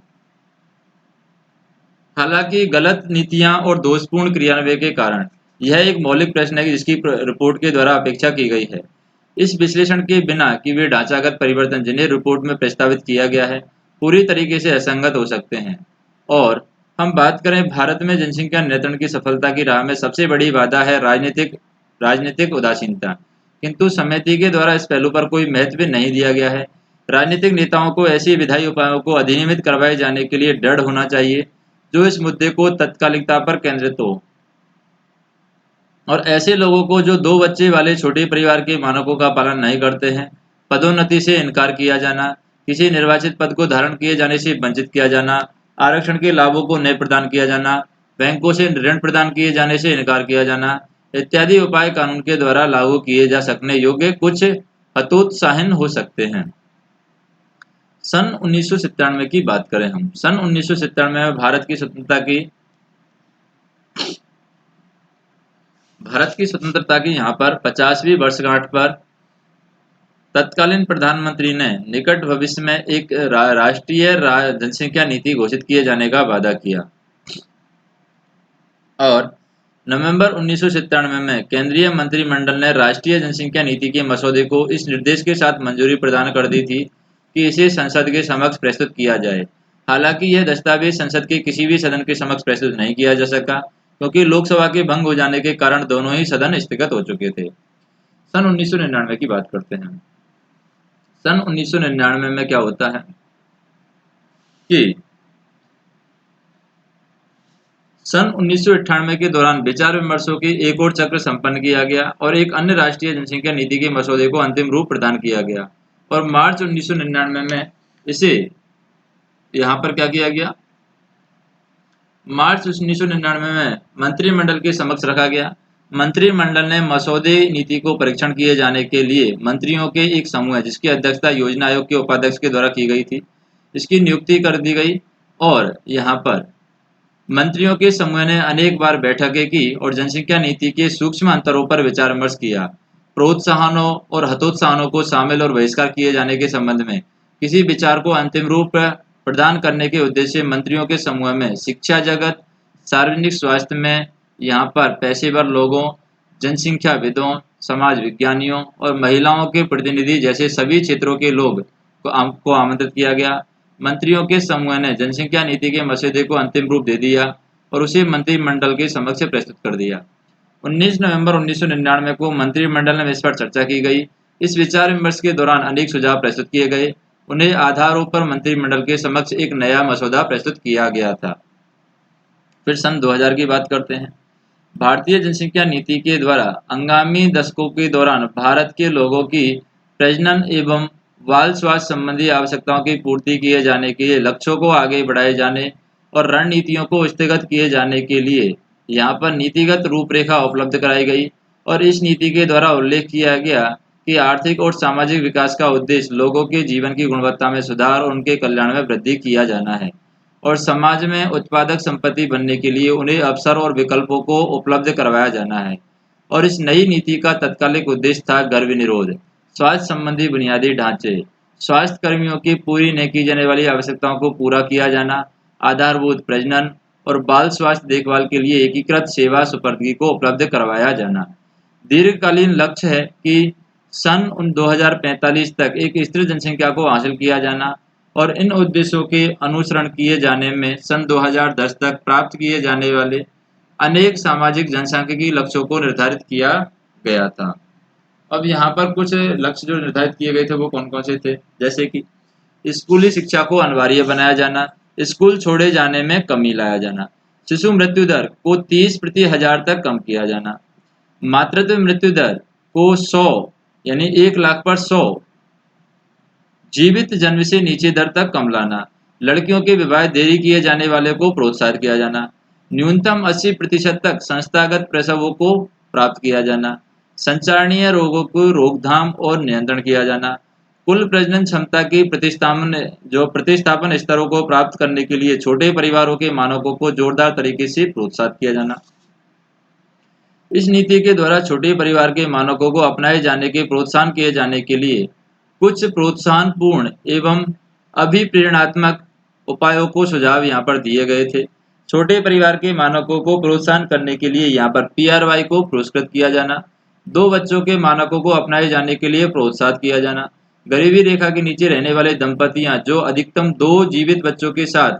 हालांकि गलत नीतियां और दोषपूर्ण क्रियान्वयन के कारण यह एक मौलिक प्रश्न है जिसकी रिपोर्ट के द्वारा अपेक्षा की गई है। इस विश्लेषण के बिना कि वे ढांचागत परिवर्तन जिन्हें रिपोर्ट में प्रस्तावित किया गया है पूरी तरीके से असंगत हो सकते हैं। और हम बात करें भारत में जनसंख्या नियंत्रण की सफलता की राह में सबसे बड़ी बाधा है राजनीतिक उदासीनता। किंतु समिति के द्वारा इस पहलू पर कोई महत्व नहीं दिया गया है। राजनीतिक नेताओं को ऐसी विधायी उपायों को अधिनियमित करवाए जाने के लिए दृढ़ होना चाहिए जो इस मुद्दे को तत्कालिकता पर केंद्रित हो। और ऐसे लोगों को जो 2 बच्चे वाले छोटे परिवार के मानकों का पालन नहीं करते हैं, पदोन्नति से इनकार किया जाना, किसी निर्वाचित पद को धारण किए जाने से वंचित किया जाना, आरक्षण के लाभों को नहीं प्रदान किया जाना, बैंकों से ऋण प्रदान किए जाने से इनकार किया जाना इत्यादि उपाय कानून के द्वारा लागू किए जा सकने योग्य कुछ हतोत्साहिन हो सकते हैं। सन 1997 की बात करें हम, सन 1997 में भारत की स्वतंत्रता की यहाँ पर 50वीं वर्षगांठ पर तत्कालीन प्रधानमंत्री ने निकट भविष्य में एक राष्ट्रीय जनसंख्या नीति घोषित किए जाने का वादा किया और नवंबर 1997 में केंद्रीय मंत्रिमंडल ने राष्ट्रीय जनसंख्या नीति के मसौदे को इस निर्देश के साथ मंजूरी प्रदान कर दी थी कि इसे संसद के समक्ष प्रस्तुत किया जाए। हालांकि यह दस्तावेज संसद के किसी भी सदन के समक्ष प्रस्तुत नहीं किया जा सका क्योंकि लोकसभा के भंग हो जाने के कारण दोनों ही सदन स्थगित हो चुके थे। सन 1999 की बात करते हैं। सन 1999 में क्या होता है कि सन 1998 के दौरान विचार विमर्शों की एक और चक्र संपन्न किया गया और एक अन्य राष्ट्रीय जनसंख्या नीति के मसौदे को अंतिम रूप प्रदान किया गया और मार्च 1999 में इसे यहाँ पर क्या किया गया, मार्च 1999 में मंत्रिमंडल के समक्ष रखा गया। मंत्रिमंडल ने मसौदे नीति को परीक्षण किए जाने के लिए मंत्रियों के एक समूह है जिसकी अध्यक्षता योजना आयोग के उपाध्यक्ष के द्वारा की गई थी, इसकी नियुक्ति कर दी गई और यहाँ पर मंत्रियों के समूह ने अनेक बार बैठकें की और जनसंख्या नीति के सूक्ष्म अंतरों पर विचार विमर्श किया। प्रोत्साहनों और हतोत्साहनों को शामिल और बहिष्कार किए जाने के संबंध में किसी विचार को अंतिम रूप प्रदान करने के उद्देश्य से मंत्रियों के समूह में शिक्षा जगत, सार्वजनिक स्वास्थ्य में यहाँ पर पेशेवर लोगों, जनसंख्याविदों, समाज विज्ञानियों और महिलाओं के प्रतिनिधि जैसे सभी क्षेत्रों के लोग को आमंत्रित किया गया। मंत्रियों के समूह ने जनसंख्या नीति के मसौदे को अंतिम रूप दे दिया और उसे मंत्रिमंडल के समक्ष प्रस्तुत कर दिया। 19 नवंबर 1999 को मंत्रिमंडल में इस पर चर्चा की गई। इस विचार विमर्श के दौरान अनेक सुझाव प्रस्तुत किए गए, उन्हें आधारों पर मंत्रिमंडल के समक्ष एक नया मसौदा प्रस्तुत किया गया था। फिर सन 2000 की बात करते हैं। भारतीय जनसंख्या नीति के द्वारा आगामी दशकों के दौरान भारत के लोगों की प्रजनन एवं बाल स्वास्थ्य संबंधी आवश्यकताओं की पूर्ति किए जाने के लिए लक्ष्यों को आगे बढ़ाए जाने और रणनीतियों को स्थगित किए जाने के लिए यहाँ पर नीतिगत रूपरेखा उपलब्ध कराई गई और इस नीति के द्वारा उल्लेख किया गया कि आर्थिक और सामाजिक विकास का उद्देश्य लोगों के जीवन की गुणवत्ता में सुधार और उनके कल्याण में वृद्धि किया जाना है और समाज में उत्पादक संपत्ति बनने के लिए उन्हें अवसर और विकल्पों को उपलब्ध करवाया जाना है। और इस नई नीति का तत्कालिक उद्देश्य था गर्भ निरोध, स्वास्थ्य संबंधी बुनियादी ढांचे, स्वास्थ्य कर्मियों की पूरी नहीं की जाने वाली आवश्यकताओं को पूरा किया जाना, आधारभूत प्रजनन और बाल स्वास्थ्य देखभाल के लिए एकीकृत सेवा सुपुर्दगी को उपलब्ध करवाया जाना। दीर्घकालीन लक्ष्य है कि सन 2045 तक एक स्थिर जनसंख्या को हासिल किया जाना और इन उद्देश्यों के अनुसरण किए जाने में सन 2010 तक प्राप्त किए जाने वाले अनेक सामाजिक जनसांख्यिकी लक्ष्यों को निर्धारित किया गया था। अब यहाँ पर कुछ लक्ष्य जो निर्धारित किए गए थे वो कौन कौन से थे, जैसे कि स्कूली शिक्षा को अनिवार्य बनाया जाना, स्कूल छोड़े जाने में कमी लाया जाना, शिशु मृत्यु दर को 30 प्रति हजार तक कम किया जाना, मातृत्व मृत्यु दर को 100 यानी 1 लाख पर 100 जीवित जन्म से नीचे दर तक कम लाना, लड़कियों के विवाह देरी किए जाने वाले को प्रोत्साहित किया जाना, न्यूनतम 80% तक संस्थागत प्रसवों को प्राप्त किया जाना, संचारणीय रोगों को रोकथाम और नियंत्रण किया जाना, कुल प्रजनन क्षमता की प्रतिस्थापन स्तरों को प्राप्त करने के लिए छोटे परिवारों के मानकों को जोरदार तरीके से प्रोत्साहित किया जाना। इस नीति के द्वारा छोटे परिवार के मानकों को अपनाए जाने के प्रोत्साहन किए जाने के लिए कुछ प्रोत्साहनपूर्ण एवं अभिप्रेरणात्मक उपायों को सुझाव यहाँ पर दिए गए थे। छोटे परिवार के मानकों को प्रोत्साहन करने के लिए यहाँ पर PRY को पुरस्कृत किया जाना, 2 बच्चों के मानकों को अपनाए जाने के लिए प्रोत्साहित किया जाना, गरीबी रेखा के नीचे रहने वाले दंपतियां जो अधिकतम 2 जीवित बच्चों के साथ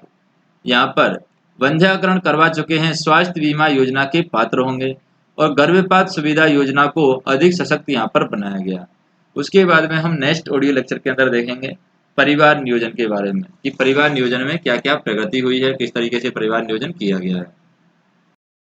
यहाँ पर वंध्याकरण करवा चुके हैं स्वास्थ्य बीमा योजना के पात्र होंगे और गर्भपात सुविधा योजना को अधिक सशक्त यहाँ पर बनाया गया। उसके बाद में हम नेक्स्ट ऑडियो लेक्चर के अंदर देखेंगे परिवार नियोजन के बारे में कि परिवार नियोजन में क्या क्या प्रगति हुई है, किस तरीके से परिवार नियोजन किया गया है।